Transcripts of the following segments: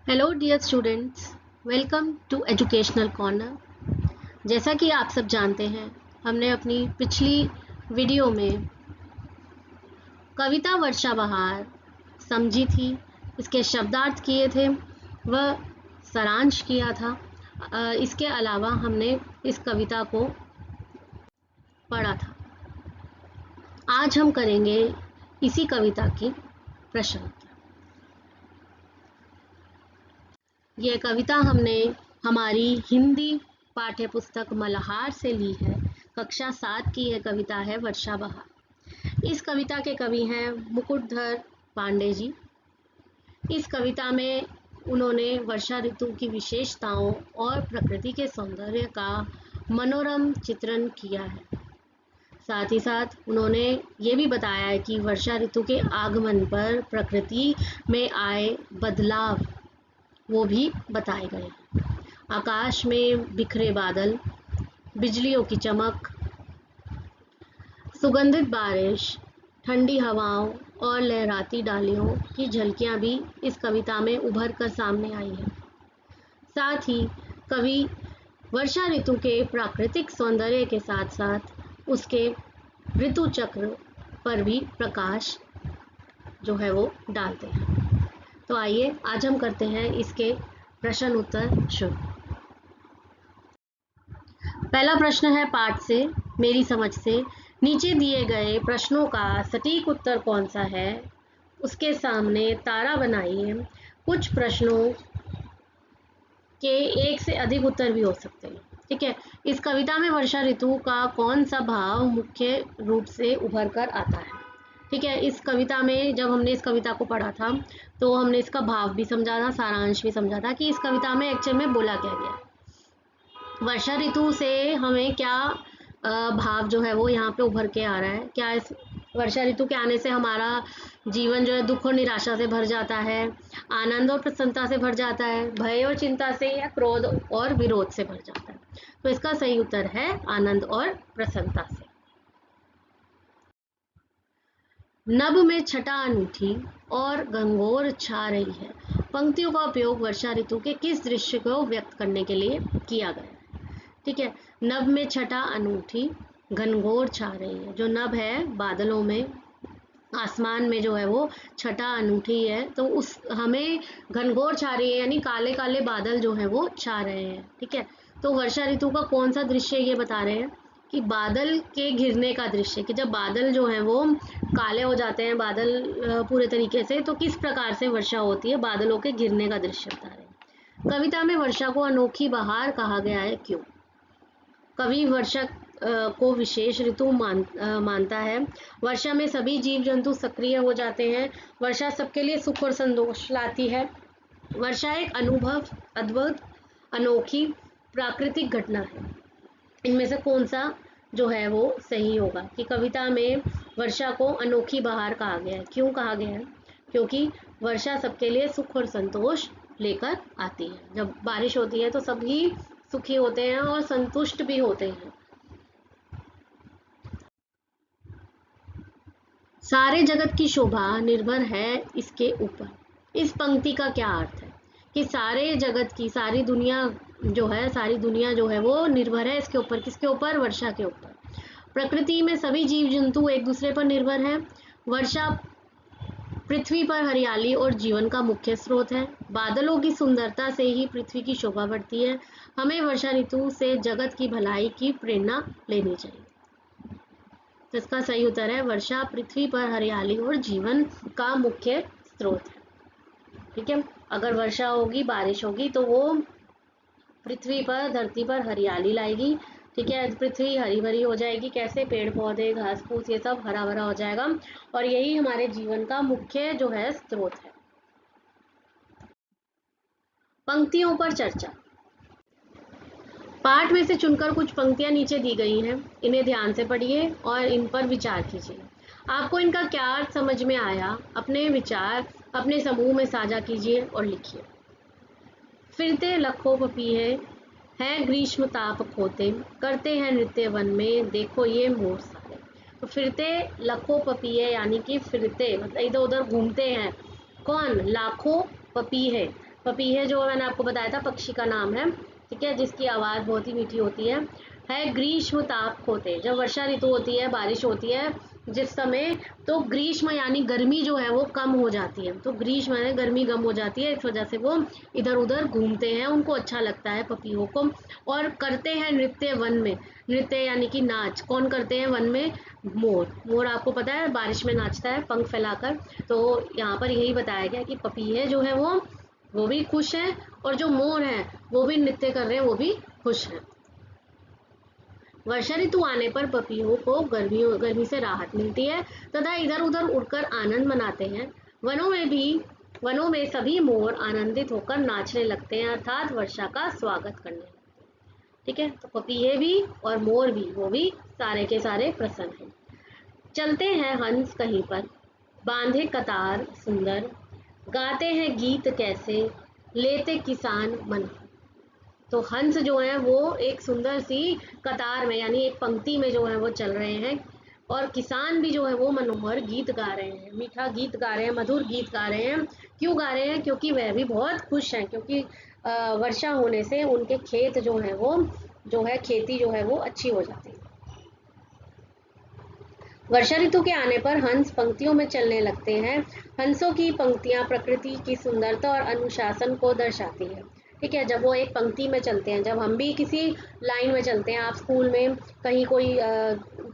Hello dear students, welcome to educational corner. जैसा कि आप सब जानते हैं, हमने अपनी पिछली वीडियो में कविता वर्षा बहार समझी थी, इसके शब्दार्थ किए थे, वह सारांश किया था। इसके अलावा हमने इस कविता को पढ़ा था। आज हम करेंगे इसी कविता की प्रश्न उत्तर। यह कविता हमने हमारी हिंदी पाठ्य पुस्तक मल्हार से ली है। कक्षा 7 की यह कविता है वर्षा बहार। इस कविता के कवि हैं मुकुटधर पांडे जी। इस कविता में उन्होंने वर्षा ऋतु की विशेषताओं और प्रकृति के सौंदर्य का मनोरम चित्रण किया है। साथ ही साथ उन्होंने ये भी बताया है कि वर्षा ऋतु के आगमन पर प्रकृति में आए बदलाव वो भी बताए गए। आकाश में बिखरे बादल, बिजलियों की चमक, सुगंधित बारिश, ठंडी हवाओं और लहराती डालियों की झलकियां भी इस कविता में उभर कर सामने आई है। साथ ही कवि वर्षा ऋतु के प्राकृतिक सौंदर्य के साथ साथ उसके ऋतु चक्र पर भी प्रकाश जो है वो डालते हैं। तो आइए आज हम करते हैं इसके प्रश्न उत्तर शुरू। पहला प्रश्न है पाठ से, मेरी समझ से नीचे दिए गए प्रश्नों का सटीक उत्तर कौन सा है? उसके सामने तारा बनाइए। कुछ प्रश्नों के एक से अधिक उत्तर भी हो सकते हैं। ठीक है, इस कविता में वर्षा ऋतु का कौन सा भाव मुख्य रूप से उभर कर आता है? ठीक है, इस कविता में जब हमने इस कविता को पढ़ा था तो हमने इसका भाव भी समझा था, सारांश भी समझा था कि इस कविता में एक्चुअल में बोला क्या गया। वर्षा ऋतु से हमें क्या भाव जो है वो यहाँ पे उभर के आ रहा है? क्या इस वर्षा ऋतु के आने से हमारा जीवन जो है दुख और निराशा से भर जाता है, आनंद और प्रसन्नता से भर जाता है, भय और चिंता से, या क्रोध और विरोध से भर जाता है? तो इसका सही उत्तर है आनंद और प्रसन्नता से। नभ में छटा अनूठी और घनघोर छा रही है। पंक्तियों का उपयोग वर्षा ऋतु के किस दृश्य को व्यक्त करने के लिए किया गया है? ठीक है, नभ में छटा अनूठी, घनघोर छा रही है। जो नभ है बादलों में, आसमान में जो है वो छटा अनूठी है, तो उस हमें घनघोर छा रही है, यानी काले काले बादल जो है वो छा रहे हैं। ठीक है, तो वर्षा ऋतु का कौन सा दृश्य ये बता रहे हैं कि बादल के घिरने का दृश्य, कि जब बादल जो है वो काले हो जाते हैं, बादल पूरे तरीके से, तो किस प्रकार से वर्षा होती है, बादलों के घिरने का दृश्य बता रहे हैं। कविता में वर्षा को अनोखी बहार कहा गया है, क्यों? कवि वर्षा को विशेष ऋतु मानता है। वर्षा में सभी जीव जंतु सक्रिय हो जाते हैं। वर्षा सबके लिए सुख और संतोष लाती है। वर्षा एक अनुभव, अद्भुत, अनोखी प्राकृतिक घटना है। इनमें से कौन सा जो है वो सही होगा कि कविता में वर्षा को अनोखी बहार कहा गया है? क्यों कहा गया है? क्योंकि वर्षा सबके लिए सुख और संतोष लेकर आती है। जब बारिश होती है तो सभी सुखी होते हैं और संतुष्ट भी होते हैं। सारे जगत की शोभा निर्भर है इसके ऊपर। इस पंक्ति का क्या अर्थ है कि सारे जगत की, सारी दुनिया जो है वो निर्भर है इसके ऊपर। किसके ऊपर? वर्षा के ऊपर। प्रकृति में सभी जीव जंतु एक दूसरे पर निर्भर है। वर्षा पृथ्वी पर हरियाली और जीवन का मुख्य स्रोत है। बादलों की सुंदरता से ही पृथ्वी की शोभा बढ़ती है। हमें वर्षा ऋतु से जगत की भलाई की प्रेरणा लेनी चाहिए। तो इसका सही उत्तर है वर्षा पृथ्वी पर हरियाली और जीवन का मुख्य स्रोत है। ठीक है, अगर वर्षा होगी, बारिश होगी, तो वो पृथ्वी पर, धरती पर हरियाली लाएगी। ठीक है, पृथ्वी हरी भरी हो जाएगी। कैसे? पेड़ पौधे, घास फूस, ये सब हरा भरा हो जाएगा और यही हमारे जीवन का मुख्य जो है स्रोत है। पंक्तियों पर चर्चा। पाठ में से चुनकर कुछ पंक्तियां नीचे दी गई हैं, इन्हें ध्यान से पढ़िए और इन पर विचार कीजिए। आपको इनका क्या अर्थ समझ में आया, अपने विचार अपने समूह में साझा कीजिए और लिखिए। फिरते लखों पपीहे हैं ग्रीष्म ताप खोते, करते हैं नृत्य वन में, देखो ये मोर सारे। तो फिरते लखों पपीहे यानी कि फिरते मतलब इधर उधर घूमते हैं। कौन? लाखों पपीहे। पपीहे जो मैंने आपको बताया था पक्षी का नाम है, ठीक है, जिसकी आवाज़ बहुत ही मीठी होती है ग्रीष्म ताप खोते। जब वर्षा ऋतु होती है, बारिश होती है जिस समय, तो ग्रीष्म यानी गर्मी जो है वो कम हो जाती है, तो ग्रीष्म यानी गर्मी कम हो जाती है, इस वजह से वो इधर उधर घूमते हैं, उनको अच्छा लगता है पपीहों को। और करते हैं नृत्य वन में। नृत्य यानी कि नाच कौन करते हैं वन में? मोर। मोर आपको पता है बारिश में नाचता है पंख फैलाकर। तो यहाँ पर यही बताया गया कि पपीहे जो है वो भी खुश हैं, और जो मोर हैं वो भी नृत्य कर रहे हैं, वो भी खुश हैं। वर्षा ऋतु आने पर पपीहों को गर्मी से राहत मिलती है तथा इधर उधर उड़कर आनंद मनाते हैं। वनों में सभी मोर आनंदित होकर नाचने लगते हैं, अर्थात वर्षा का स्वागत करने लगते हैं। ठीक है, तो पपीहे भी और मोर भी, वो भी सारे के सारे प्रसन्न हैं। चलते हैं हंस कहीं पर, बांधे कतार सुंदर, गाते हैं गीत कैसे, लेते किसान मन। तो हंस जो है वो एक सुंदर सी कतार में यानी एक पंक्ति में जो है वो चल रहे हैं, और किसान भी जो है वो मनोहर गीत गा रहे हैं, मीठा गीत गा रहे हैं, मधुर गीत गा रहे हैं। क्यों गा रहे हैं? क्योंकि वह भी बहुत खुश हैं, क्योंकि वर्षा होने से उनके खेत जो है वो जो है खेती जो है वो अच्छी हो जाती है। वर्षा ऋतु के आने पर हंस पंक्तियों में चलने लगते हैं। हंसों की पंक्तियां प्रकृति की सुंदरता और अनुशासन को दर्शाती है। ठीक है, जब वो एक पंक्ति में चलते हैं, जब हम भी किसी लाइन में चलते हैं, आप स्कूल में कहीं कोई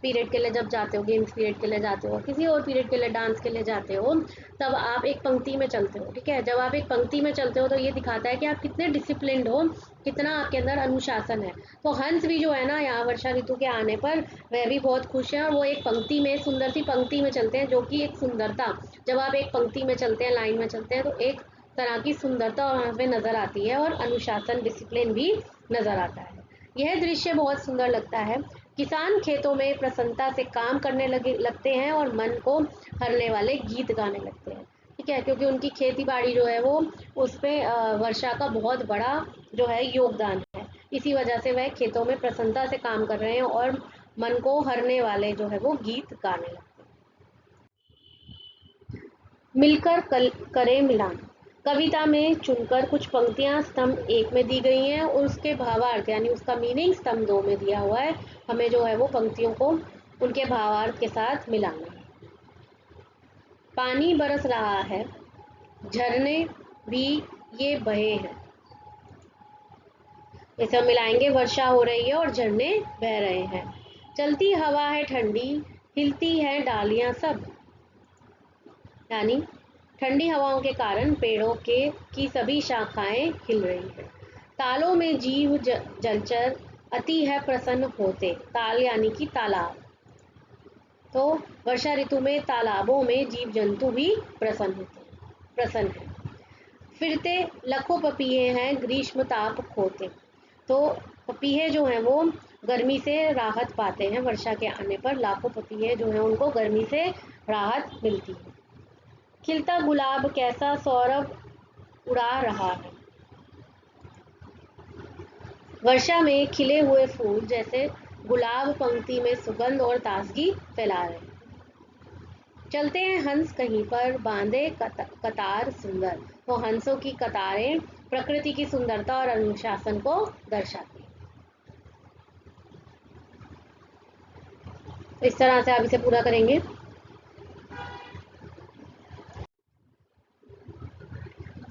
पीरियड के लिए जब जाते हो, गेम्स पीरियड के लिए जाते हो, किसी और पीरियड के लिए, डांस के लिए जाते हो, तब आप एक पंक्ति में चलते हो। ठीक है, जब आप एक पंक्ति में चलते हो तो ये दिखाता है कि आप कितने डिसिप्लिन्ड हो, कितना आपके अंदर अनुशासन है। तो हंस भी जो है ना, यहाँ वर्षा ऋतु के आने पर वह भी बहुत खुश हैं, और वो एक पंक्ति में, सुंदर सी पंक्ति में चलते हैं, जो कि एक सुंदरता, जब आप एक पंक्ति में चलते हैं, लाइन में चलते हैं, तो एक तरह की सुंदरता वहाँ पे नजर आती है, और अनुशासन, डिसिप्लिन भी नजर आता है। यह दृश्य बहुत सुंदर लगता है। किसान खेतों में प्रसन्नता से काम करने लगते हैं और मन को हरने वाले गीत गाने लगते हैं। ठीक है, क्योंकि उनकी खेती बाड़ी जो है वो उस पे वर्षा का बहुत बड़ा जो है योगदान है। इसी वजह से वह खेतों में प्रसन्नता से काम कर रहे हैं और मन को हरने वाले जो है वो गीत गाने लगते हैं। मिलकर करें मिलान। कविता में चुनकर कुछ पंक्तियां स्तंभ एक में दी गई हैं, और उसके भावार्थ यानी उसका मीनिंग स्तंभ दो में दिया हुआ है। हमें जो है वो पंक्तियों को उनके भावार्थ के साथ मिलाना है। पानी बरस रहा है, झरने भी ये बहे हैं। इसे हम मिलाएंगे, वर्षा हो रही है और झरने बह रहे हैं। चलती हवा है ठंडी, हिलती है डालियां सब, यानी ठंडी हवाओं के कारण पेड़ों के की सभी शाखाएं हिल रही हैं। तालों में जीव जलचर अति है प्रसन्न होते। ताल यानी कि तालाब। तो वर्षा ऋतु में तालाबों में जीव जंतु भी प्रसन्न है। फिरते लखों पपीहे हैं ग्रीष्म ताप खोते। तो पपीहे जो हैं वो गर्मी से राहत पाते हैं। वर्षा के आने पर लाखों पपीहे जो हैं उनको गर्मी से राहत मिलती है। खिलता गुलाब कैसा सौरभ उड़ा रहा है। वर्षा में खिले हुए फूल जैसे गुलाब पंक्ति में सुगंध और ताजगी फैला रहे हैं। चलते हैं हंस कहीं पर, बांधे कतार सुंदर। तो हंसों की कतारें प्रकृति की सुंदरता और अनुशासन को दर्शाती है। तो इस तरह से आप इसे पूरा करेंगे।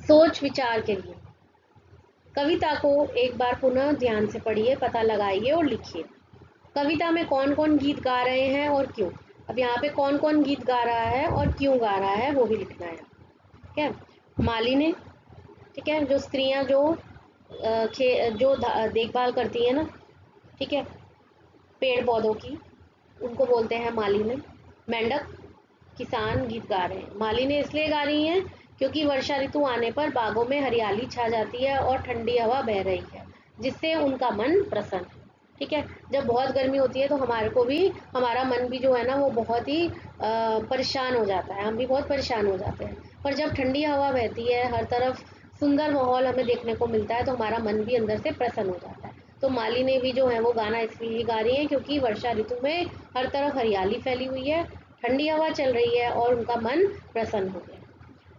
सोच विचार के लिए कविता को एक बार पुनः ध्यान से पढ़िए, पता लगाइए और लिखिए। कविता में कौन कौन गीत गा रहे हैं और क्यों। अब यहाँ पे कौन कौन गीत गा रहा है और क्यों गा रहा है वो भी लिखना है। ठीक है, मालिनी, ठीक है, जो स्त्रियां जो देखभाल करती है ना, ठीक है, पेड़ पौधों की, उनको बोलते हैं मालिनी। मेंढक, किसान गीत गा रहे हैं। मालिनी इसलिए गा रही हैं क्योंकि वर्षा ऋतु आने पर बागों में हरियाली छा जाती है और ठंडी हवा बह रही है, जिससे उनका मन प्रसन्न है। ठीक है, जब बहुत गर्मी होती है तो हमारे को भी, हमारा मन भी जो है ना वो बहुत ही परेशान हो जाता है, हम भी बहुत परेशान हो जाते हैं। पर जब ठंडी हवा बहती है, हर तरफ सुंदर माहौल हमें देखने को मिलता है, तो हमारा मन भी अंदर से प्रसन्न हो जाता है। तो मालिनी भी जो है वो गाना इसलिए गा रही है क्योंकि वर्षा ऋतु में हर तरफ हरियाली फैली हुई है, ठंडी हवा चल रही है और उनका मन प्रसन्न हो गया।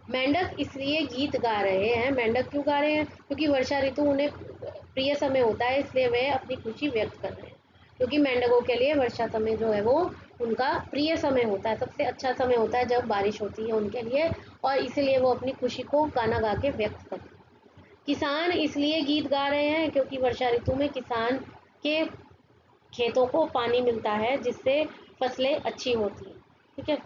मेंढक इसलिए गीत गा रहे हैं। मेंढक क्यों गा रहे हैं? क्योंकि वर्षा ऋतु उन्हें प्रिय समय होता है, इसलिए वे अपनी खुशी व्यक्त कर रहे हैं। क्योंकि मेंढकों के लिए वर्षा समय जो है वो उनका प्रिय समय होता है, सबसे अच्छा समय होता है जब बारिश होती है उनके लिए, और इसीलिए वो अपनी खुशी को गाना गा के व्यक्त करते हैं। किसान इसलिए गीत गा रहे हैं क्योंकि वर्षा ऋतु में किसान के खेतों को पानी मिलता है, जिससे फसलें अच्छी होती हैं। ठीक है,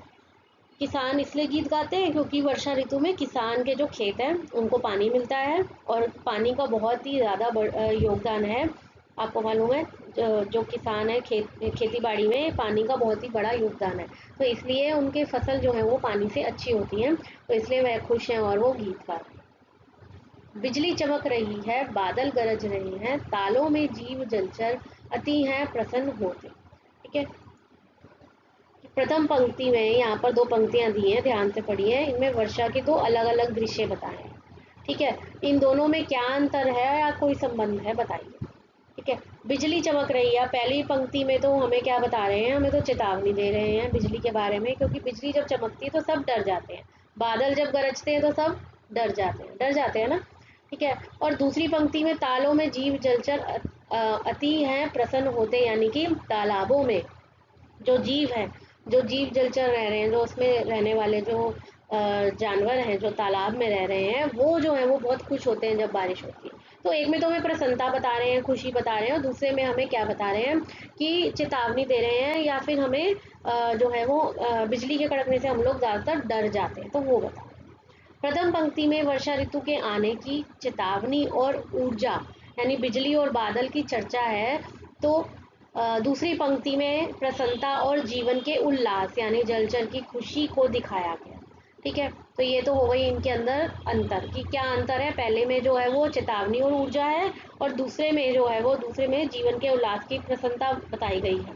किसान इसलिए गीत गाते हैं क्योंकि वर्षा ऋतु में किसान के जो खेत हैं उनको पानी मिलता है, और पानी का बहुत ही ज़्यादा योगदान है। आपको मालूम है, जो किसान है खेती बाड़ी में पानी का बहुत ही बड़ा योगदान है, तो इसलिए उनके फसल जो है वो पानी से अच्छी होती हैं, तो इसलिए वह खुश हैं और वो गीत गा रहे हैं। बिजली चमक रही है, बादल गरज रहे हैं, तालों में जीव जलचर अति हैं प्रसन्न होते। ठीक है, प्रथम पंक्ति में यहाँ पर दो पंक्तियां दी हैं, ध्यान से पढ़िए। इनमें वर्षा के दो अलग अलग दृश्य बताए हैं। ठीक है, इन दोनों में क्या अंतर है या कोई संबंध है, बताइए। ठीक है, बिजली चमक रही है, पहली पंक्ति में तो हमें क्या बता रहे हैं, हमें तो चेतावनी दे रहे हैं बिजली के बारे में, क्योंकि बिजली जब चमकती है तो सब डर जाते हैं, बादल जब गरजते हैं तो सब डर जाते हैं ना। ठीक है, और दूसरी पंक्ति में तालों में जीव जलचर अति हैं प्रसन्न होते, यानी कि तालाबों में जो जीव है, जो जीव जलचर रह रहे हैं, जो उसमें रहने वाले जो जानवर हैं जो तालाब में रह रहे हैं, वो जो है वो बहुत खुश होते हैं जब बारिश होती है। तो एक में तो हमें प्रसन्नता बता रहे हैं, खुशी बता रहे हैं, और दूसरे में हमें क्या बता रहे हैं कि चेतावनी दे रहे हैं, या फिर हमें जो है वो बिजली के कड़कने से हम लोग ज़्यादातर डर जाते हैं, तो वो बता रहे हैं। प्रथम पंक्ति में वर्षा ऋतु के आने की चेतावनी और ऊर्जा यानी बिजली और बादल की चर्चा है, तो दूसरी पंक्ति में प्रसन्नता और जीवन के उल्लास यानी जलचर की खुशी को दिखाया गया। ठीक है, तो ये तो हो गई इनके अंदर अंतर कि क्या अंतर है। पहले में जो है वो चेतावनी और ऊर्जा है, और दूसरे में जो है वो दूसरे में जीवन के उल्लास की प्रसन्नता बताई गई है।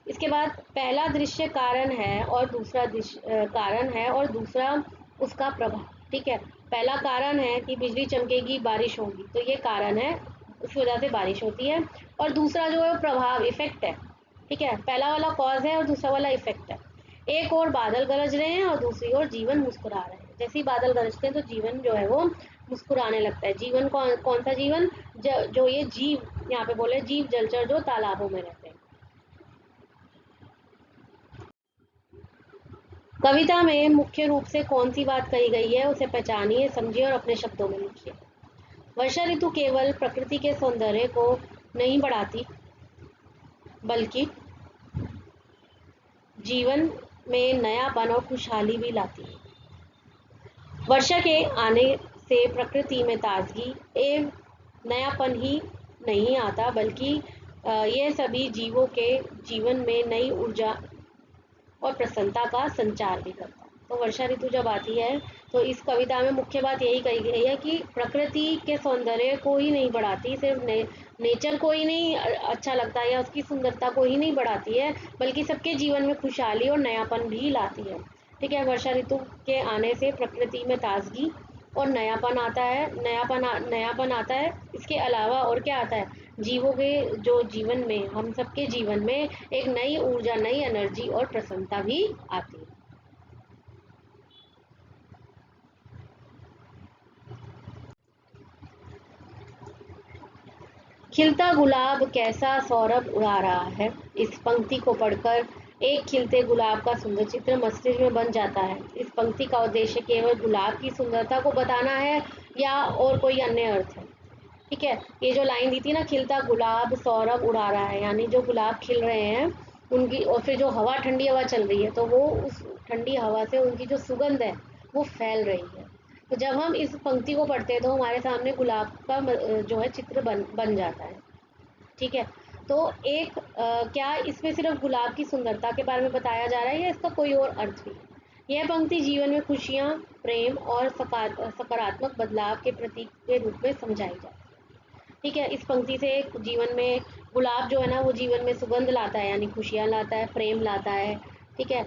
इसके बाद पहला दृश्य कारण है और दूसरा दृश्य कारण है और दूसरा उसका प्रभाव। ठीक है, पहला कारण है कि बिजली चमकेगी बारिश होगी, तो ये कारण है, उस वजह से बारिश होती है, और दूसरा जो है वो प्रभाव इफेक्ट है। ठीक है, पहला वाला कॉज है और दूसरा वाला इफेक्ट है। एक और बादल गरज रहे हैं और दूसरी ओर जीवन मुस्कुरा रहे हैं। जैसे ही बादल गरजते हैं तो जीवन जो है वो मुस्कुराने लगता है। जीवन कौन सा जीवन? जो ये जीव यहाँ पे बोले, जीव जलचर जो तालाबों में रहते हैं। कविता में मुख्य रूप से कौन सी बात कही गई है, उसे पहचानिए, समझिए और अपने शब्दों में लिखिए। वर्षा ऋतु केवल प्रकृति के सौंदर्य को नहीं बढ़ाती, बल्कि जीवन में नयापन और खुशहाली भी लाती है। वर्षा के आने से प्रकृति में ताजगी एवं नयापन ही नहीं आता, बल्कि ये सभी जीवों के जीवन में नई ऊर्जा और प्रसन्नता का संचार भी करता है। तो वर्षा ऋतु जब आती है तो इस कविता में मुख्य बात यही कही गई है कि प्रकृति के सौंदर्य को ही नहीं बढ़ाती, सिर्फ नेचर को ही नहीं अच्छा लगता है या उसकी सुंदरता को ही नहीं बढ़ाती है, बल्कि सबके जीवन में खुशहाली और नयापन भी लाती है। ठीक है, वर्षा ऋतु के आने से प्रकृति में ताजगी और नयापन आता है। इसके अलावा और क्या आता है? जीवों के जो जीवन में, हम सबके जीवन में एक नई ऊर्जा, नई एनर्जी और प्रसन्नता भी आती है। खिलता गुलाब कैसा सौरभ उड़ा रहा है। इस पंक्ति को पढ़कर एक खिलते गुलाब का सुंदर चित्र मस्तिष्क में बन जाता है। इस पंक्ति का उद्देश्य केवल गुलाब की सुंदरता को बताना है या और कोई अन्य अर्थ है? ठीक है, ये जो लाइन दी थी ना, खिलता गुलाब सौरभ उड़ा रहा है, यानी जो गुलाब खिल रहे हैं उनकी, और फिर जो हवा, ठंडी हवा चल रही है, तो वो उस ठंडी हवा से उनकी जो सुगंध है वो फैल रही है। तो जब हम इस पंक्ति को पढ़ते हैं तो हमारे सामने गुलाब का जो है चित्र बन जाता है। ठीक है, तो क्या इसमें सिर्फ गुलाब की सुंदरता के बारे में बताया जा रहा है या इसका कोई और अर्थ भी है? यह पंक्ति जीवन में खुशियाँ, प्रेम और सकारात्मक बदलाव के प्रतीक के रूप में समझाई जाती है। ठीक है, इस पंक्ति से जीवन में गुलाब जो है ना वो जीवन में सुगंध लाता है, यानी खुशियाँ लाता है, प्रेम लाता है। ठीक है,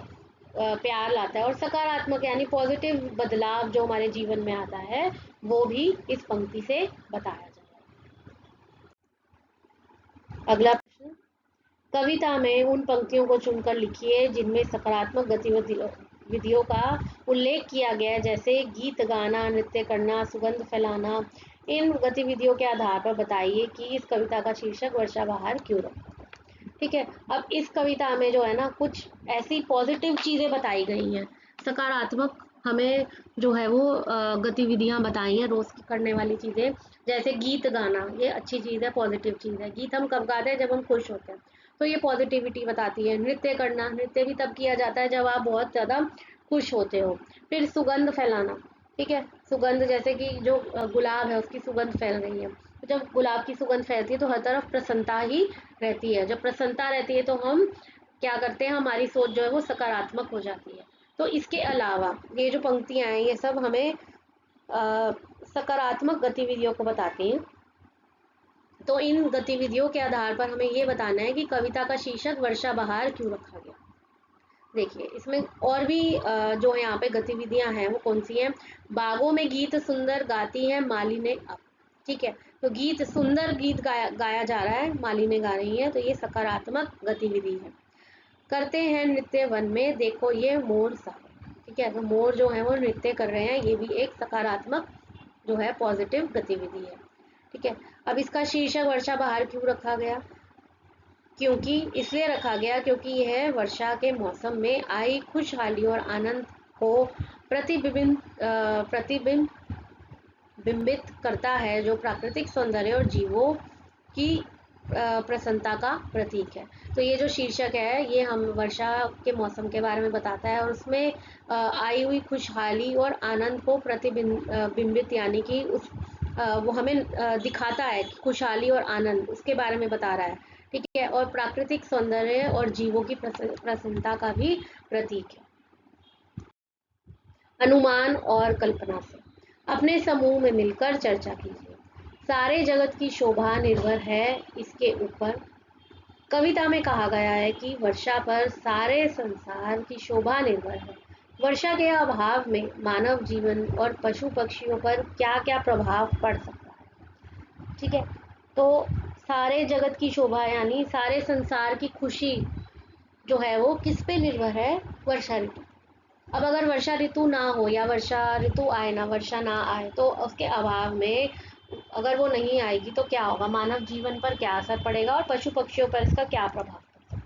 प्यार लाता है, और सकारात्मक यानी पॉजिटिव बदलाव जो हमारे जीवन में आता है वो भी इस पंक्ति से बताया जाता है। अगला कविता में उन पंक्तियों को चुनकर लिखिए जिनमें सकारात्मक गतिविधि विधियों का उल्लेख किया गया है, जैसे गीत गाना, नृत्य करना, सुगंध फैलाना। इन गतिविधियों के आधार पर बताइए कि इस कविता का शीर्षक वर्षा बहार क्यों रखा। ठीक है, अब इस कविता में जो है ना कुछ ऐसी पॉजिटिव चीज़ें बताई गई हैं, सकारात्मक हमें जो है वो गतिविधियां बताई हैं रोज की करने वाली चीज़ें। जैसे गीत गाना, ये अच्छी चीज़ है, पॉजिटिव चीज़ है। गीत हम कब गाते हैं? जब हम खुश होते हैं, तो ये पॉजिटिविटी बताती है। नृत्य करना, नृत्य भी तब किया जाता है जब आप बहुत ज़्यादा खुश होते हो। फिर सुगंध फैलाना, ठीक है, सुगंध जैसे कि जो गुलाब है उसकी सुगंध फैल रही है, तो जब गुलाब की सुगंध फैलती है तो हर तरफ प्रसन्नता ही रहती है। जब प्रसन्नता रहती है तो हम क्या करते हैं, हमारी सोच जो है वो सकारात्मक हो जाती है। तो इसके अलावा ये जो पंक्तियां हैं ये सब हमें सकारात्मक गतिविधियों को बताती हैं। तो इन गतिविधियों के आधार पर हमें ये बताना है कि कविता का शीर्षक वर्षा बहार क्यों रखा गया। देखिए इसमें और भी जो यहाँ पे गतिविधियां हैं वो कौन सी हैं। बागों में गीत सुंदर गाती है मालिनी अब। ठीक है, तो गीत सुंदर गीत गाया जा रहा है, मालिनी गा रही है, तो ये सकारात्मक गतिविधि है। करते हैं नृत्य वन में, देखो ये मोर सा। ठीक है, तो मोर जो है वो नृत्य कर रहे हैं, ये भी एक सकारात्मक जो है पॉजिटिव गतिविधि है। ठीक है, अब इसका शीर्षक वर्षा बहार क्यों रखा गया? क्योंकि इसलिए रखा गया क्योंकि यह वर्षा के मौसम में आई खुशहाली और आनंद को प्रतिबिंबित करता है, जो प्राकृतिक सौंदर्य और जीवों की प्रसन्नता का प्रतीक है। तो ये जो शीर्षक है ये हम वर्षा के मौसम के बारे में बताता है, और उसमें आई हुई खुशहाली और आनंद को प्रतिबिंबित यानी कि उस वो हमें दिखाता है कि खुशहाली और आनंद उसके बारे में बता रहा है। ठीक है, और प्राकृतिक सौंदर्य और जीवों की प्रसन्नता का भी प्रतीक है। अनुमान और कल्पना से अपने समूह में मिलकर चर्चा कीजिए। सारे जगत की शोभा निर्भर है इसके ऊपर। कविता में कहा गया है कि वर्षा पर सारे संसार की शोभा निर्भर है। वर्षा के अभाव में मानव जीवन और पशु पक्षियों पर क्या क्या प्रभाव पड़ सकता है। ठीक है, तो सारे जगत की शोभा यानी सारे संसार की खुशी जो है वो किस पे निर्भर है? वर्षा ऋतु। अब अगर वर्षा ऋतु ना हो या वर्षा ऋतु आए ना, वर्षा ना आए, तो उसके अभाव में अगर वो नहीं आएगी तो क्या होगा? मानव जीवन पर क्या असर पड़ेगा और पशु पक्षियों पर इसका क्या प्रभाव पड़ सकता है?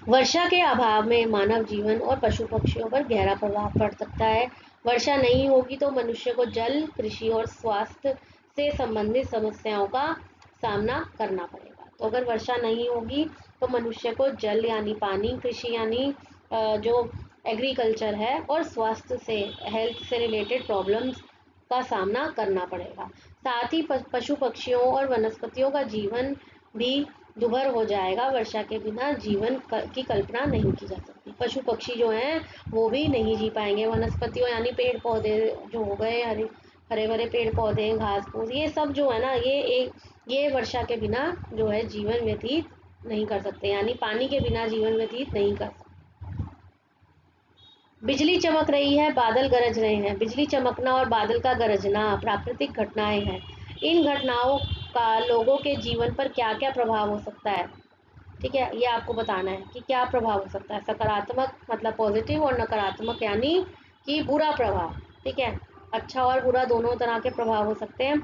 वर्षा के अभाव में मानव जीवन और पशु पक्षियों पर गहरा प्रभाव पड़ सकता है। वर्षा नहीं होगी तो मनुष्य को जल, कृषि और स्वास्थ्य से संबंधित समस्याओं का सामना करना पड़ेगा। तो अगर वर्षा नहीं होगी तो मनुष्य को जल यानी पानी, कृषि यानी जो एग्रीकल्चर है, और स्वास्थ्य से, हेल्थ से रिलेटेड प्रॉब्लम्स का सामना करना पड़ेगा। साथ ही पशु पक्षियों और वनस्पतियों का जीवन भी दुभर हो जाएगा। वर्षा के बिना जीवन की कल्पना नहीं की जा सकती। पशु पक्षी जो हैं वो भी नहीं जी पाएंगे। वनस्पतियों यानी पेड़ पौधे जो हो गए, हरे हरे भरे पेड़ पौधे, घास फूस, ये सब जो है ना ये वर्षा के बिना जो है जीवन व्यतीत नहीं कर सकते, यानी पानी के बिना जीवन व्यतीत नहीं कर सकते। बिजली चमक रही है, बादल गरज रहे हैं। बिजली चमकना और बादल का गरजना प्राकृतिक घटनाएं हैं। इन घटनाओं का लोगों के जीवन पर क्या क्या प्रभाव हो सकता है? ठीक है, ये आपको बताना है कि क्या प्रभाव हो सकता है। सकारात्मक मतलब पॉजिटिव, और नकारात्मक यानी कि बुरा प्रभाव। ठीक है, अच्छा और बुरा दोनों तरह के प्रभाव हो सकते हैं।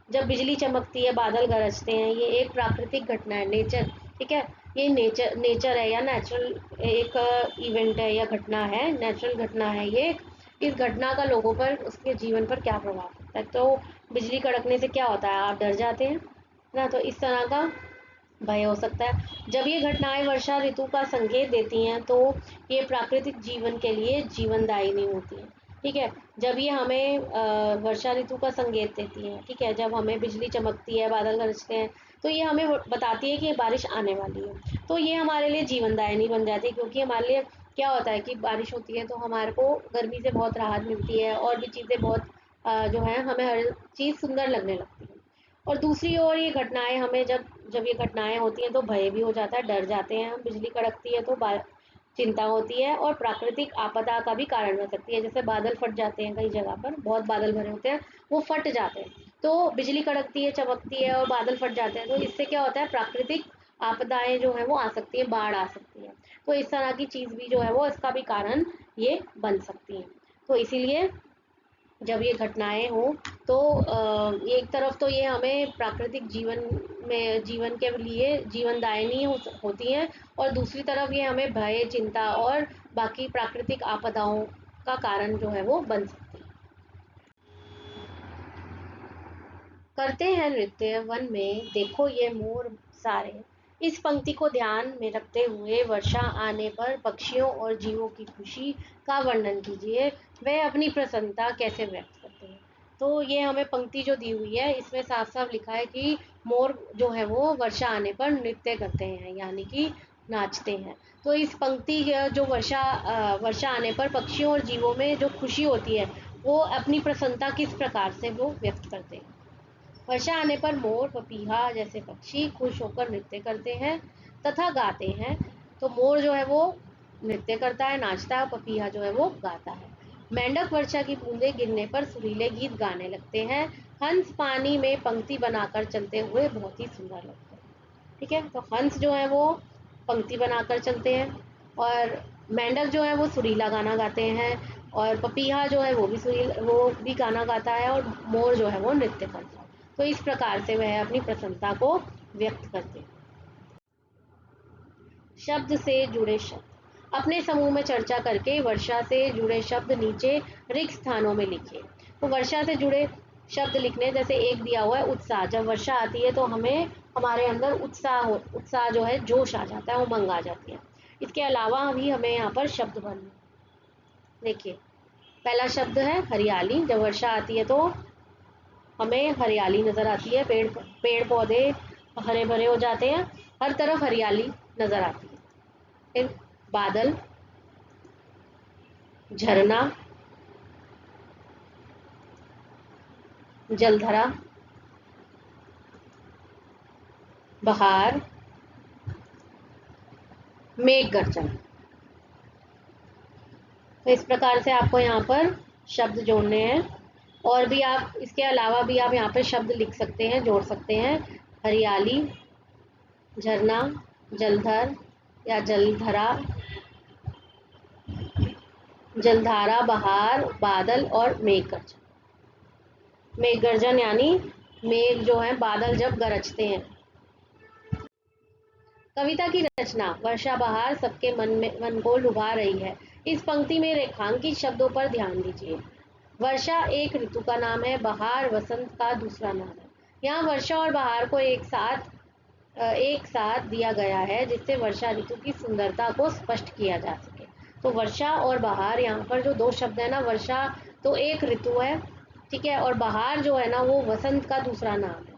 जब बिजली चमकती है, बादल गरजते हैं, ये एक प्राकृतिक घटना है, नेचर। ठीक है, ये नेचर है या नेचुरल एक इवेंट है या घटना है, नेचुरल घटना है ये। इस घटना का लोगों पर, उसके जीवन पर क्या प्रभाव पड़ता है? तो बिजली कड़कने से क्या होता है? आप डर जाते हैं ना, तो इस तरह का भय हो सकता है। जब ये घटनाएं वर्षा ऋतु का संकेत देती हैं तो ये प्राकृतिक जीवन के लिए जीवनदायी नहीं होती हैं। ठीक है, जब ये हमें वर्षा ऋतु का संकेत देती हैं, ठीक है, जब हमें बिजली चमकती है, बादल गरजते हैं, तो ये हमें बताती है कि बारिश आने वाली है। तो ये हमारे लिए जीवनदायिनी बन जाती है, क्योंकि हमारे लिए क्या होता है कि बारिश होती है तो हमारे को गर्मी से बहुत राहत मिलती है, और भी चीज़ें बहुत जो है हमें हर चीज़ सुंदर लगने लगती है। और दूसरी ओर ये घटनाएं हमें जब जब ये घटनाएं होती हैं तो भय भी हो जाता है, डर जाते हैं हम। बिजली कड़कती है तो चिंता होती है, और प्राकृतिक आपदा का भी कारण बन सकती है। जैसे बादल फट जाते हैं, कई जगह पर बहुत बादल भरे होते हैं, वो फट जाते हैं। तो बिजली कड़कती है, चमकती है और बादल फट जाते हैं, तो इससे क्या होता है? प्राकृतिक आपदाएं जो है वो आ सकती है, बाढ़ आ सकती है। तो इस तरह की चीज़ भी जो है वो इसका भी कारण ये बन सकती है। तो इसीलिए जब ये घटनाएं हो तो एक तरफ तो ये हमें प्राकृतिक जीवन के लिए जीवनदायिनी होती हैं, और दूसरी तरफ ये हमें भय, चिंता और बाकी प्राकृतिक आपदाओं का कारण जो है वो बन सकती है। करते हैं नृत्य वन में देखो ये मोर सारे। इस पंक्ति को ध्यान में रखते हुए वर्षा आने पर पक्षियों और जीवों की खुशी का वर्णन कीजिए। वह अपनी प्रसन्नता कैसे व्यक्त करते हैं। तो ये हमें पंक्ति जो दी हुई है इसमें साफ साफ लिखा है कि मोर जो है वो वर्षा आने पर नृत्य करते हैं, यानी कि नाचते हैं। तो इस पंक्ति जो वर्षा आने पर पक्षियों और जीवों में जो खुशी होती है वो अपनी प्रसन्नता किस प्रकार से वो व्यक्त करते हैं। वर्षा आने पर मोर, पपीहा जैसे पक्षी खुश होकर नृत्य करते हैं तथा गाते हैं। तो मोर जो है वो नृत्य करता है, नाचता है, पपीहा जो है वो गाता है। मेंढक वर्षा की बूंदें गिरने पर सुरीले गीत गाने लगते हैं। हंस पानी में पंक्ति बनाकर चलते हुए बहुत ही सुंदर लगते हैं। ठीक है, तो हंस जो है वो पंक्ति बनाकर चलते हैं, और मेंढक जो है वो सुरीला गाना गाते हैं, और पपीहा जो है वो भी गाना गाता है, और मोर जो है वो नृत्य करता है। तो इस प्रकार से वह अपनी प्रसन्नता को व्यक्त करते हैं। शब्द से जुड़े शब्द अपने समूह में चर्चा करके वर्षा से जुड़े शब्द नीचे रिक्त स्थानों में लिखिए। तो वर्षा से जुड़े शब्द लिखने, जैसे एक दिया हुआ है उत्साह। जब वर्षा आती है तो हमारे अंदर उत्साह जो है, जोश आ जाता है, उमंग आ जाती है। इसके अलावा भी हमें यहाँ पर शब्द बनने, देखिए पहला शब्द है हरियाली। जब वर्षा आती है तो हमें हरियाली नजर आती है, पेड़ पौधे हरे भरे हो जाते हैं, हर तरफ हरियाली नजर आती है। फिर बादल, झरना, जलधरा, बहार, मेघ गर्जन। तो इस प्रकार से आपको यहाँ पर शब्द जोड़ने हैं, और भी आप इसके अलावा भी आप यहाँ पे शब्द लिख सकते हैं, जोड़ सकते हैं। हरियाली, झरना, जलधर या जलधरा, जलधारा, बहार, बादल और मेघ गर्जन। मेघ गर्जन यानी मेघ जो है, बादल जब गरजते हैं। कविता की रचना वर्षा बहार सबके मन को लुभा रही है। इस पंक्ति में रेखांकित शब्दों पर ध्यान दीजिए। वर्षा एक ऋतु का नाम है, बहार वसंत का दूसरा नाम है। यहाँ वर्षा और बहार को एक साथ दिया गया है जिससे वर्षा ऋतु की सुंदरता को स्पष्ट किया जा सके। तो वर्षा और बहार, यहाँ पर जो दो शब्द है ना, वर्षा तो एक ऋतु है, ठीक है, और बहार जो है ना वो वसंत का दूसरा नाम है।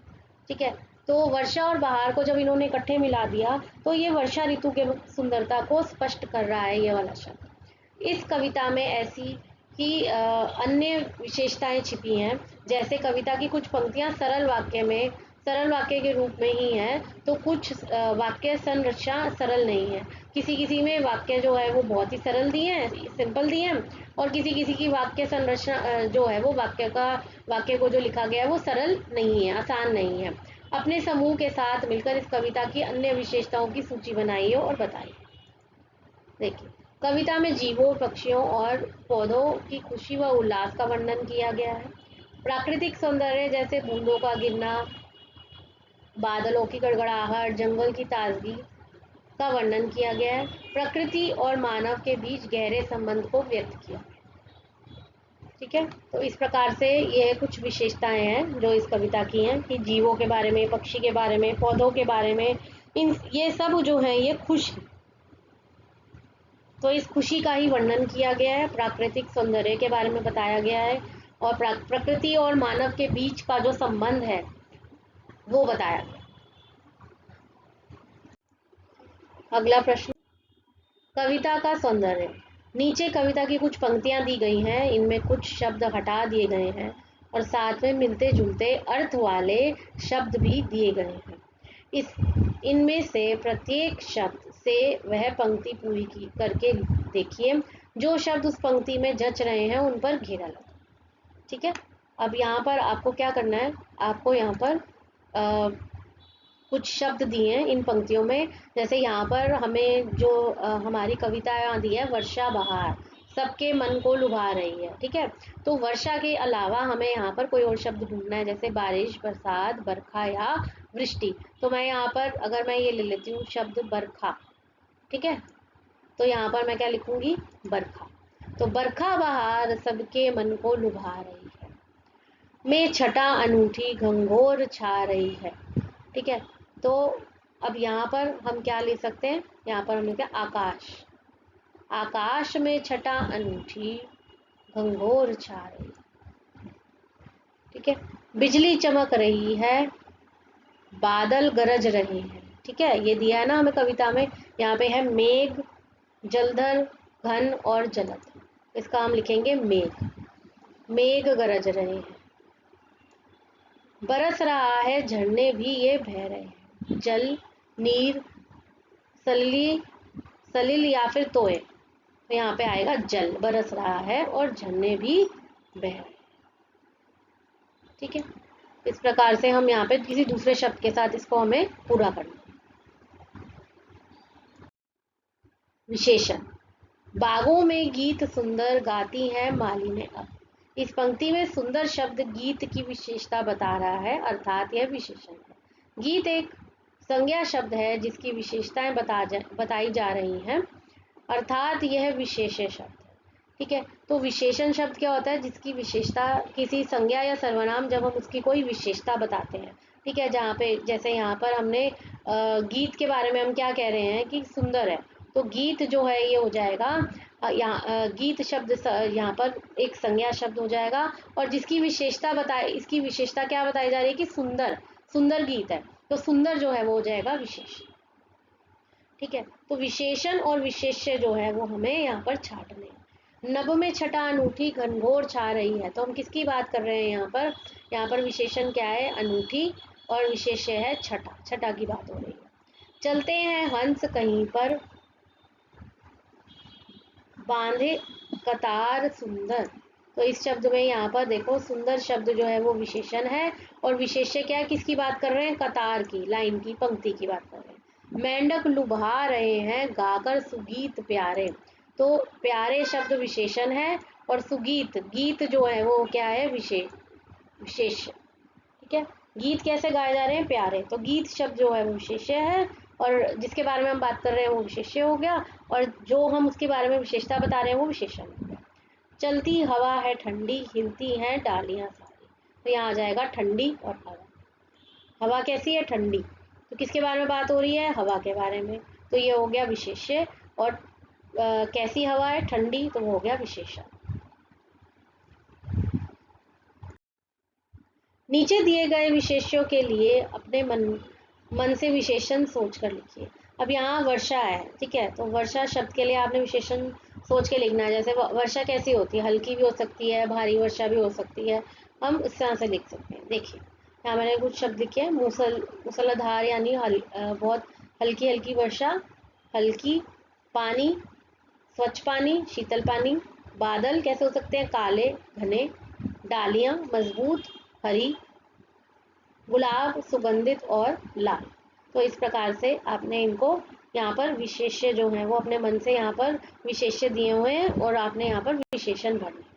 ठीक है, तो वर्षा और बहार को जब इन्होंने इकट्ठे मिला दिया तो ये वर्षा ऋतु के सुंदरता को स्पष्ट कर रहा है ये वाला शब्द। इस कविता में ऐसी ही अन्य विशेषताएं छिपी हैं। जैसे कविता की कुछ पंक्तियां सरल वाक्य के रूप में ही है, तो कुछ वाक्य संरचना सरल नहीं है। किसी किसी में वाक्य जो है वो बहुत ही सरल दिए हैं, सिंपल दिए हैं, और किसी किसी की वाक्य संरचना जो है वो वाक्य को जो लिखा गया है वो सरल नहीं है, आसान नहीं है। अपने समूह के साथ मिलकर इस कविता की अन्य विशेषताओं की सूची बनाइए और बताइए। देखिए, कविता में जीवों, पक्षियों और पौधों की खुशी व उल्लास का वर्णन किया गया है। प्राकृतिक सौंदर्य जैसे बूंदों का गिरना, बादलों की गड़गड़ाहट, जंगल की ताजगी का वर्णन किया गया है। प्रकृति और मानव के बीच गहरे संबंध को व्यक्त किया। ठीक है, तो इस प्रकार से ये कुछ विशेषताएं हैं जो इस कविता की हैं, कि जीवों के बारे में, पक्षी के बारे में, पौधों के बारे में, ये सब जो है ये खुश है। तो इस खुशी का ही वर्णन किया गया है, प्राकृतिक सौंदर्य के बारे में बताया गया है, और प्रकृति और मानव के बीच का जो संबंध है वो बताया गया। अगला प्रश्न, कविता का सौंदर्य। नीचे कविता की कुछ पंक्तियां दी गई हैं, इनमें कुछ शब्द हटा दिए गए हैं और साथ में मिलते जुलते अर्थ वाले शब्द भी दिए गए हैं। इनमें से प्रत्येक शब्द से वह पंक्ति पूरी करके देखिए। जो शब्द उस पंक्ति में जच रहे हैं उन पर घेरा लगाओ। ठीक है, अब यहाँ पर आपको क्या करना है, आपको यहाँ पर कुछ शब्द दिए हैं इन पंक्तियों में। जैसे यहाँ पर हमें जो हमारी कविता यहाँ दी है, वर्षा बहार सबके मन को लुभा रही है, ठीक है। तो वर्षा के अलावा हमें यहाँ पर कोई और शब्द ढूंढना है, जैसे बारिश, बरसात, बरखा या वृष्टि। तो मैं यहाँ पर अगर मैं ये ले लेती हूँ शब्द बरखा, ठीक है, तो यहाँ पर मैं क्या लिखूंगी, बरखा। तो बरखा बहार सबके मन को लुभा रही है, में छटा अनूठी घंघोर छा रही है, ठीक है। तो अब यहाँ पर हम क्या ले सकते हैं, यहाँ पर हम लिखते हैं आकाश, आकाश में छटा अनूठी घंघोर छा रही, ठीक है। बिजली चमक रही है, बादल गरज रहे हैं, ठीक है। ये दिया है ना हमें कविता में, यहाँ पे है मेघ, जलधर, घन और जलद। इसका हम लिखेंगे मेघ, मेघ गरज रहे हैं। बरस रहा है झरने भी ये बह रहे हैं, जल, नीर, सलिली, सलिल या फिर तोय। तो यहाँ पे आएगा जल, बरस रहा है और झरने भी बह रहे हैं, ठीक है। इस प्रकार से हम यहाँ पे किसी दूसरे शब्द के साथ इसको हमें पूरा करना। विशेषण, बागों में गीत सुंदर गाती हैं मालिनें अब। इस पंक्ति में सुंदर शब्द गीत की विशेषता बता रहा है, अर्थात यह विशेषण है। गीत एक संज्ञा शब्द है जिसकी विशेषताएं बताई जा रही हैं, अर्थात यह विशेष्य शब्द है, ठीक है। तो विशेषण शब्द क्या होता है, जिसकी विशेषता, किसी संज्ञा या सर्वनाम जब हम उसकी कोई विशेषता बताते हैं, ठीक है। जहाँ पे जैसे यहाँ पर हमने गीत के बारे में हम क्या कह रहे हैं कि सुंदर है, तो गीत जो है ये हो जाएगा यहाँ गीत शब्द यहाँ पर एक संज्ञा शब्द हो जाएगा, और जिसकी विशेषता बताए, इसकी विशेषता क्या बताई जा रही है कि सुंदर, सुंदर गीत है, तो सुंदर जो है वो हो जाएगा विशेष, ठीक है। तो विशेषण और विशेष्य जो है वो हमें यहाँ पर छांटने हैं। नभ में छटा अनूठी घनघोर छा रही है, तो हम किसकी बात कर रहे हैं यहाँ पर, यहाँ पर विशेषण क्या है, अनूठी, और विशेष्य है छटा, छटा की बात हो रही है। चलते हैं हंस कहीं पर, बांधे कतार सुंदर। तो इस शब्द में यहाँ पर देखो सुंदर शब्द जो है वो विशेषण है, और विशेष्य क्या है, किसकी बात कर रहे हैं, कतार की, लाइन की, पंक्ति की बात कर रहे हैं। मेंढक लुभा रहे हैं गाकर सुगीत प्यारे। तो प्यारे शब्द विशेषण है, और सुगीत, गीत जो है वो क्या है, विशेष, ठीक है। गीत कैसे गाए जा रहे हैं, प्यारे, तो गीत शब्द जो है वो विशेष्य है, और जिसके बारे में हम बात कर रहे हैं वो विशेष्य हो गया, और जो हम उसके बारे में विशेषता बता रहे हैं वो विशेषण हो गया। चलती हवा है ठंडी, हिलती हैं डालियां सारी। तो यहाँ आ जाएगा ठंडी और हवा। हवा कैसी है, ठंडी, तो किसके बारे में बात हो रही है, हवा के बारे में, तो ये हो गया विशेष्य, और कैसी हवा है, ठंडी, तो वो हो गया विशेषण। नीचे दिए गए विशेष्यों के लिए अपने मन से विशेषण सोचकर लिखिए। अब यहाँ वर्षा है, ठीक है, तो वर्षा शब्द के लिए आपने विशेषण सोच के लिखना है। जैसे वर्षा कैसी होती है, हल्की भी हो सकती है, भारी वर्षा भी हो सकती है, हम इस तरह से लिख सकते हैं। देखिए यहाँ मैंने कुछ शब्द लिखे हैं, मूसलाधार यानी बहुत हल्की हल्की वर्षा, हल्की, पानी, स्वच्छ पानी, शीतल पानी, बादल कैसे हो सकते हैं, काले घने, डालियां मजबूत हरी, गुलाब सुगंधित और लाल। तो इस प्रकार से आपने इनको यहाँ पर विशेष्य जो है वो अपने मन से यहाँ पर विशेष्य दिए हुए हैं, और आपने यहाँ पर विशेषण भरने।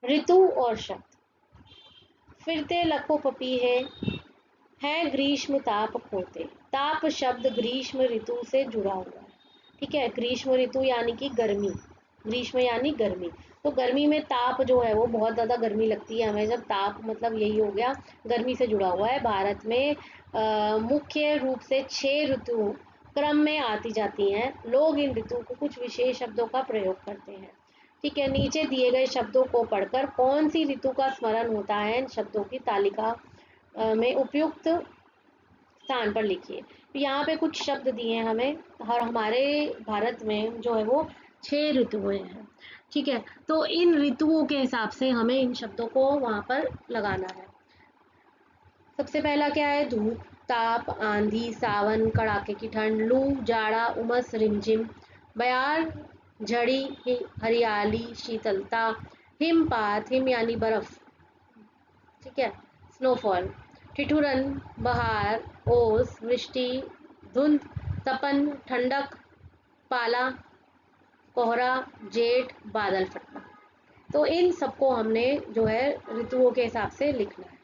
ऋतु और शब्द, फिरते लखों पपीहे है ग्रीष्म ताप खोते। ताप शब्द ग्रीष्म ऋतु से जुड़ा हुआ है, ठीक है। ग्रीष्म ऋतु यानी कि गर्मी, ग्रीष्म यानी गर्मी, तो गर्मी में ताप जो है वो बहुत ज़्यादा गर्मी लगती है हमें, जब ताप मतलब यही हो गया, गर्मी से जुड़ा हुआ है। भारत में मुख्य रूप से 6 ऋतु क्रम में आती जाती हैं। लोग इन ऋतु को कुछ विशेष शब्दों का प्रयोग करते हैं, ठीक है। नीचे दिए गए शब्दों को पढ़कर कौन सी ऋतु का स्मरण होता है, इन शब्दों की तालिका में उपयुक्त स्थान पर लिखिए। यहाँ पे कुछ शब्द दिए हैं हमें, और हमारे भारत में जो है वो 6 ऋतुएं हैं, ठीक है। तो इन ऋतुओं के हिसाब से हमें इन शब्दों को वहाँ पर लगाना है। सबसे पहला क्या है, धूप, ताप, आंधी, सावन, कड़ाके की ठंड, लू, जाड़ा, उमस, रिमझिम, बयार, झड़ी, हरियाली, शीतलता, हिमपात, हिम यानी बर्फ, ठीक है, स्नोफॉल। ठिठुरन, बहार, ओस, वृष्टि, धुंध, तपन, ठंडक, पाला, कोहरा, जेठ, बादल फटना। तो इन सबको हमने जो है ऋतुओं के हिसाब से लिखना है।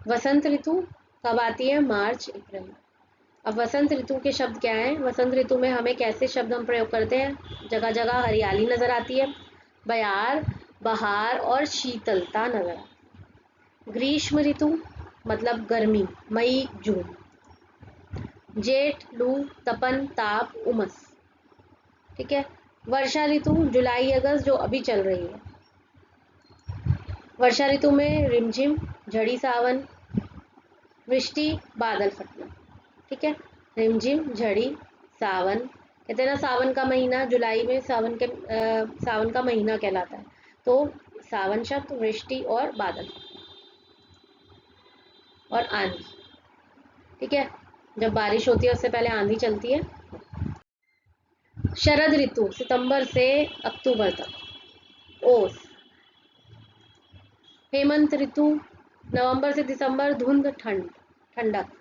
वसंत ऋतु कब आती है? मार्च अप्रैल। अब वसंत ऋतु के शब्द क्या हैं? वसंत ऋतु में हमें कैसे शब्द हम प्रयोग करते हैं? जगह जगह हरियाली नजर आती है, बयार, बहार और शीतलता नजर आती है। ग्रीष्म ऋतु मतलब गर्मी, मई जून। जेठ, लू, तपन, ताप, उमस। ठीक है। वर्षा ऋतु जुलाई अगस्त जो अभी चल रही है। वर्षा ऋतु में रिमझिम, झड़ी सावन, वृष्टि, बादल फटना। ठीक है, रिमझिम, झड़ी, सावन। कहते हैं ना सावन का महीना, जुलाई में सावन का महीना कहलाता है। तो सावन शब्द, वृष्टि और बादल और आंधी। ठीक है, जब बारिश होती है उससे पहले आंधी चलती है। शरद ऋतु सितंबर से अक्टूबर तक, ओस। हेमंत ऋतु नवंबर से दिसंबर, धुंध, ठंडक।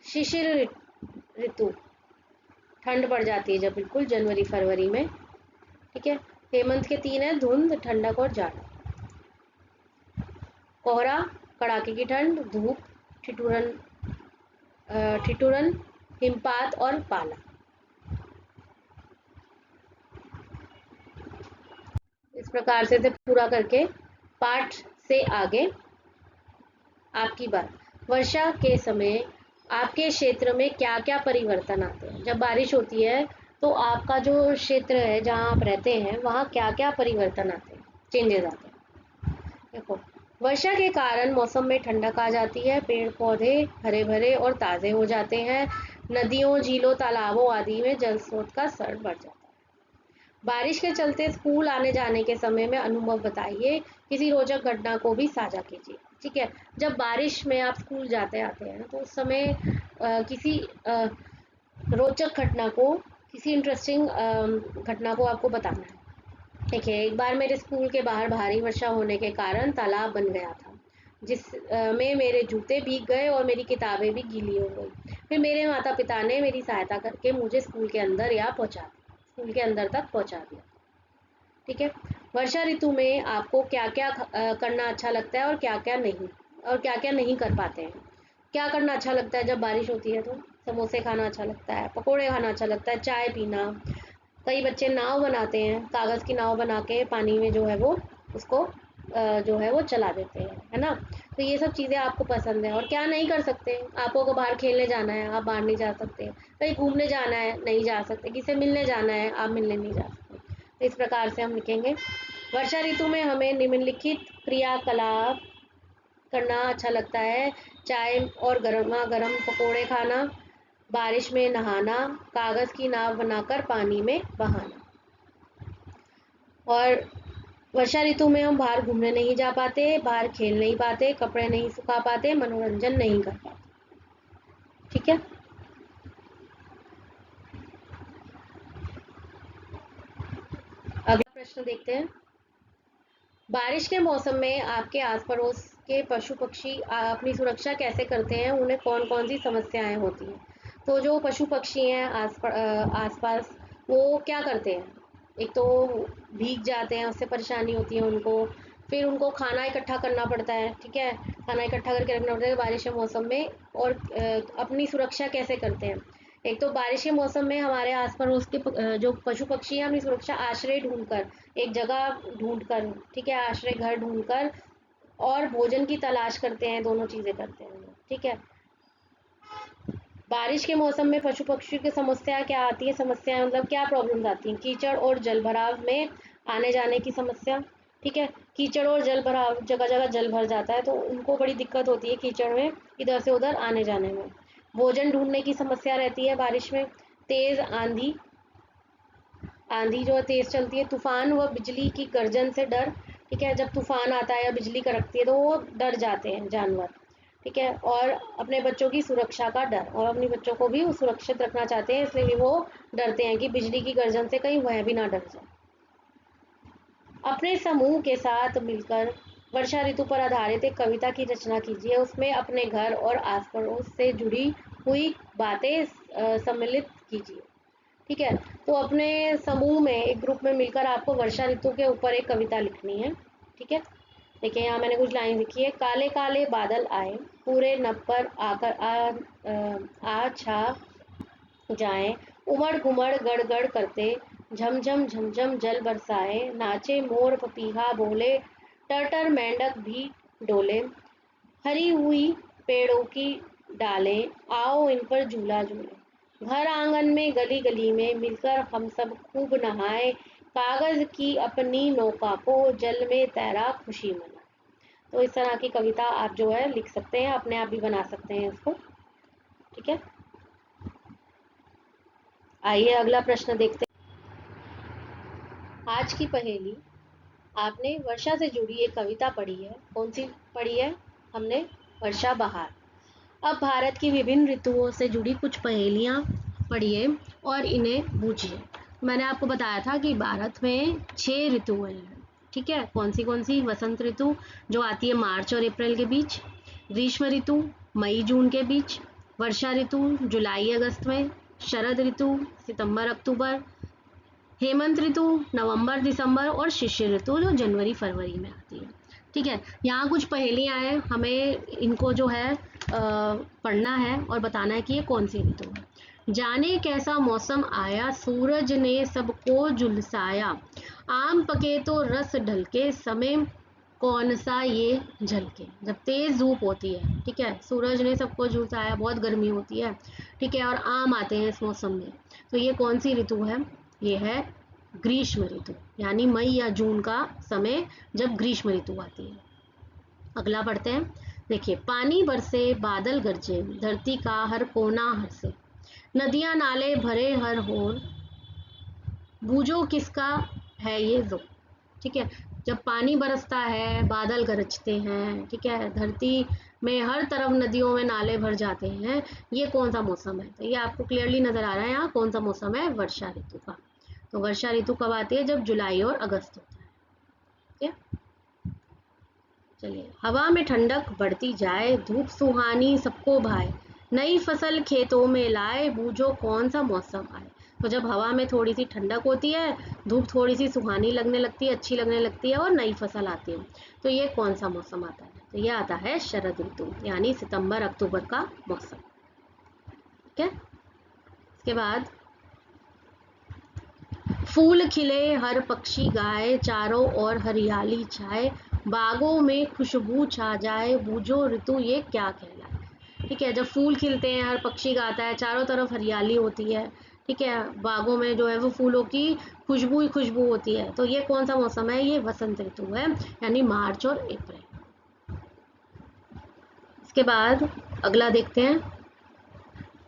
शिशिर ऋतु ठंड पड़ जाती है जब बिल्कुल जनवरी फरवरी में। ठीक है, हेमंत के 3 है, धुंध, ठंडक और जाड़ा। कोहरा कड़ाके की ठंड, धूप, ठिठुरन ठिठुरन, हिमपात और पाला। इस प्रकार से पूरा करके पाठ से आगे आपकी बात। वर्षा के समय आपके क्षेत्र में क्या क्या परिवर्तन आते हैं? जब बारिश होती है तो आपका जो क्षेत्र है जहाँ आप रहते हैं वहाँ क्या क्या परिवर्तन आते हैं, चेंजेस आते हैं? देखो, वर्षा के कारण मौसम में ठंडक आ जाती है, पेड़ पौधे हरे भरे और ताज़े हो जाते हैं, नदियों, झीलों, तालाबों आदि में जल स्रोत का स्तर बढ़ जाता है। बारिश के चलते स्कूल आने जाने के समय में अनुभव बताइए, किसी रोचक घटना को भी साझा कीजिए। ठीक है, जब बारिश में आप स्कूल जाते आते हैं तो उस समय किसी रोचक घटना को, किसी इंटरेस्टिंग घटना को आपको बताना है। देखिए, एक बार मेरे स्कूल के बाहर भारी वर्षा होने के कारण तालाब बन गया था, जिस में मेरे जूते भीग गए और मेरी किताबें भी गीली हो गई। फिर मेरे माता पिता ने मेरी सहायता करके मुझे स्कूल के अंदर तक पहुंचा दिया। ठीक है, वर्षा ऋतु में आपको क्या क्या करना अच्छा लगता है और क्या क्या नहीं, और क्या क्या नहीं कर पाते हैं? क्या करना अच्छा लगता है जब बारिश होती है? तो समोसे खाना अच्छा लगता है, पकोड़े खाना अच्छा लगता है, चाय पीना। कई बच्चे नाव बनाते हैं, कागज़ की नाव बना के पानी में जो है वो उसको जो है वो चला देते हैं, है ना? तो ये सब चीज़ें आपको पसंद है। और क्या नहीं कर सकते? आपको को बाहर खेलने जाना है, आप बाहर नहीं जा सकते। कहीं घूमने जाना है, नहीं जा सकते। किसी से मिलने जाना है, आप मिलने नहीं जा सकते। तो इस प्रकार से हम लिखेंगे। वर्षा ऋतु में हमें निम्नलिखित क्रियाकलाप करना अच्छा लगता है: चाय और गर्मा गर्म पकोड़े खाना, बारिश में नहाना, कागज़ की नाव बनाकर पानी में बहाना। और वर्षा ऋतु में हम बाहर घूमने नहीं जा पाते, बाहर खेल नहीं पाते, कपड़े नहीं सुखा पाते, मनोरंजन नहीं कर पाते। ठीक है, अगला प्रश्न देखते हैं। बारिश के मौसम में आपके आस पड़ोस के पशु पक्षी अपनी सुरक्षा कैसे करते हैं? उन्हें कौन कौन सी समस्याएं होती हैं? तो जो पशु पक्षी हैं आस पास, वो क्या करते हैं? एक तो भीग जाते हैं, उससे परेशानी होती है उनको। फिर उनको खाना इकट्ठा करना पड़ता है। ठीक है, खाना इकट्ठा करके रखना पड़ता है बारिश के मौसम में। और अपनी सुरक्षा कैसे करते हैं? एक तो बारिश के मौसम में हमारे आस पड़ोस के जो पशु पक्षी हैं अपनी सुरक्षा आश्रय ढूंढकर, एक जगह ढूंढकर, ठीक है, आश्रय घर ढूंढकर और भोजन की तलाश करते हैं, दोनों चीजें करते हैं। ठीक है, बारिश के मौसम में पशु पक्षी की समस्या क्या आती है? समस्या मतलब क्या प्रॉब्लम्स आती हैं? कीचड़ और जल भराव में आने जाने की समस्या। ठीक है, कीचड़ और जल भराव, जगह जगह जल भर जाता है तो उनको बड़ी दिक्कत होती है कीचड़ में इधर से उधर आने जाने में। भोजन ढूंढने की समस्या रहती है बारिश में। तेज आंधी, आंधी जो तेज चलती है, तूफान व बिजली की गर्जन से डर। ठीक है, जब तूफान आता है या बिजली कड़कती है तो वो डर जाते हैं जानवर। ठीक है, और अपने बच्चों की सुरक्षा का डर, और अपने बच्चों को भी सुरक्षित रखना चाहते हैं, इसलिए वो डरते हैं कि बिजली की गर्जन से कहीं वह भी ना डर जाए। अपने समूह के साथ मिलकर वर्षा ऋतु पर आधारित एक कविता की रचना कीजिए। उसमें अपने घर और आस पड़ोस से जुड़ी हुई बातें सम्मिलित कीजिए। ठीक है, तो अपने समूह में एक ग्रुप में मिलकर आपको वर्षा ऋतु के ऊपर एक कविता लिखनी है। ठीक है, देखिए यहाँ मैंने कुछ लाइन लिखी है। काले काले बादल आए, पूरे नभ पर आकर आ छा जाएं, उमड़ घुमड़ गड़गड़ करते, झमझम झमझम जल बरसाए, नाचे मोर पपीहा बोले, टटर मेंढक भी डोले, हरी हुई पेड़ों की डालें, आओ इन पर झूला झूले, घर आंगन में गली गली में मिलकर हम सब खूब नहाए, कागज की अपनी नौका को जल में तैरा खुशी मनाए। तो इस तरह की कविता आप जो है लिख सकते हैं, अपने आप भी बना सकते हैं इसको। ठीक है, आइए अगला प्रश्न देखते हैं। आज की पहेली, आपने वर्षा से जुड़ी एक कविता पढ़ी है। कौन सी पढ़ी है? हमने वर्षा बहार। अब भारत की विभिन्न ऋतुओं से जुड़ी कुछ पहेलियां पढ़िए और इन्हें बूझिए। मैंने आपको बताया था कि भारत में 6 ऋतुएं हैं। ठीक है, कौन सी? वसंत ऋतु जो आती है मार्च और अप्रैल के बीच, ग्रीष्म ऋतु मई जून के बीच, वर्षा ऋतु जुलाई अगस्त में, शरद ऋतु सितंबर अक्टूबर, हेमंत ऋतु नवंबर दिसंबर और शिशिर ऋतु जो जनवरी फरवरी में आती है। ठीक है, यहाँ कुछ पहेलियां हैं, हमें इनको जो है पढ़ना है और बताना है कि ये कौन सी ऋतु है। जाने कैसा मौसम आया, सूरज ने सबको झुलसाया, आम पके तो रस ढलके, समय कौन सा ये झलके। जब तेज धूप होती है, ठीक है, सूरज ने सबको झुलसाया, बहुत गर्मी होती है, ठीक है, और आम आते हैं इस मौसम में, तो ये कौन सी ऋतु है? ये है ग्रीष्म ऋतु, यानी मई या जून का समय जब ग्रीष्म ऋतु आती है। अगला पढ़ते हैं। देखिए, पानी बरसे बादल गरजे, धरती का हर कोना हंसे, नदियां नाले भरे हर होर, बूझो किसका है ये जोर। ठीक है, जब पानी बरसता है, बादल गरजते हैं, ठीक है, धरती में हर तरफ नदियों में नाले भर जाते हैं, ये कौन सा मौसम है? तो ये आपको क्लियरली नजर आ रहा है यहाँ कौन सा मौसम है? वर्षा ऋतु का। तो वर्षा ऋतु कब आती है? जब जुलाई और अगस्त होता है। ठीक है, चलिए। हवा में ठंडक बढ़ती जाए, धूप सुहानी सबको भाए, नई फसल खेतों में लाए, बूझो कौन सा मौसम आए। तो जब हवा में थोड़ी सी ठंडक होती है, धूप थोड़ी सी सुहानी लगने लगती है, अच्छी लगने लगती है और नई फसल आती है, तो ये कौन सा मौसम आता है? तो ये आता है शरद ऋतु, यानी सितंबर अक्टूबर का मौसम। ठीक है, इसके बाद फूल खिले हर पक्षी गाए, चारों ओर हरियाली छाए, बागों में खुशबू छा जाए, बूझो ऋतु ये क्या कहलाए। ठीक है, जब फूल खिलते हैं, हर पक्षी गाता है, चारों तरफ हरियाली होती है, ठीक है, बागों में जो है वो फूलों की खुशबू ही खुशबू होती है, तो ये कौन सा मौसम है? ये वसंत ऋतु है, यानी मार्च और अप्रैल। इसके बाद अगला देखते हैं।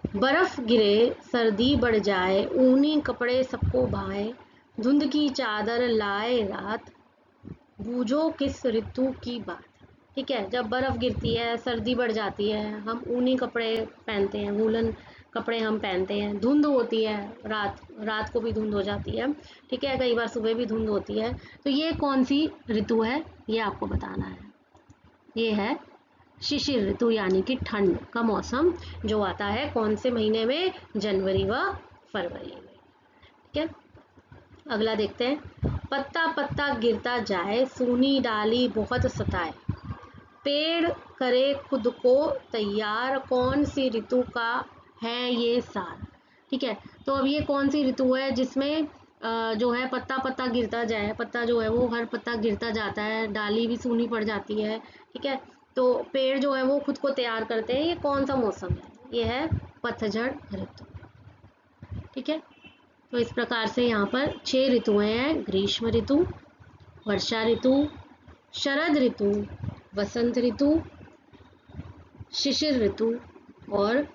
बर्फ गिरे सर्दी बढ़ जाए, ऊनी कपड़े सबको भाए, धुंध की चादर लाए रात, बूझो किस ऋतु की बात। ठीक है, जब बर्फ गिरती है, सर्दी बढ़ जाती है, हम ऊनी कपड़े पहनते हैं, वूलन कपड़े हम पहनते हैं, धुंध होती है, रात रात को भी धुंध हो जाती है, ठीक है, कई बार सुबह भी धुंध होती है, तो ये कौन सी ऋतु है? ये आपको बताना है। ये है शिशिर ऋतु, यानी कि ठंड का मौसम जो आता है कौन से महीने में? जनवरी व फरवरी में। ठीक है, अगला देखते हैं। पत्ता पत्ता गिरता जाए, सूनी डाली बहुत सताए, पेड़ करे खुद को तैयार, कौन सी ऋतु का है ये सार। ठीक है, तो अब ये कौन सी ऋतु है जिसमें जो है पत्ता पत्ता गिरता जाए, पत्ता जो है वो हर पत्ता गिरता जाता है, डाली भी सूनी पड़ जाती है, ठीक है, तो पेड़ जो है वो खुद को तैयार करते हैं, ये कौन सा मौसम है? ये है पतझड़ ऋतु। ठीक है, तो इस प्रकार से यहाँ पर 6 ऋतुएं हैं। ग्रीष्म ऋतु, वर्षा ऋतु, शरद ऋतु, वसंत ऋतु, शिशिर ऋतु और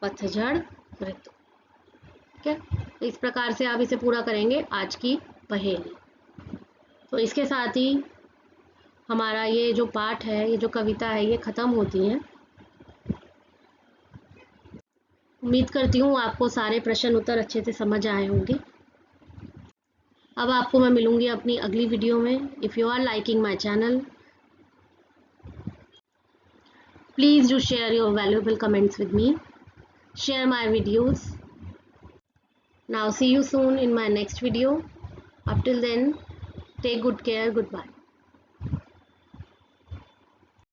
पतझड़ ऋतु। ठीक है, तो इस प्रकार से आप इसे पूरा करेंगे आज की पहेली। तो इसके साथ ही हमारा ये जो पाठ है, ये जो कविता है, ये खत्म होती है। उम्मीद करती हूँ आपको सारे प्रश्न उत्तर अच्छे से समझ आए होंगे। अब आपको मैं मिलूंगी अपनी अगली वीडियो में. If you are liking my channel, please do share your valuable comments with me. Share my videos. Now see you soon in my next video. Up till then, take good care. Goodbye.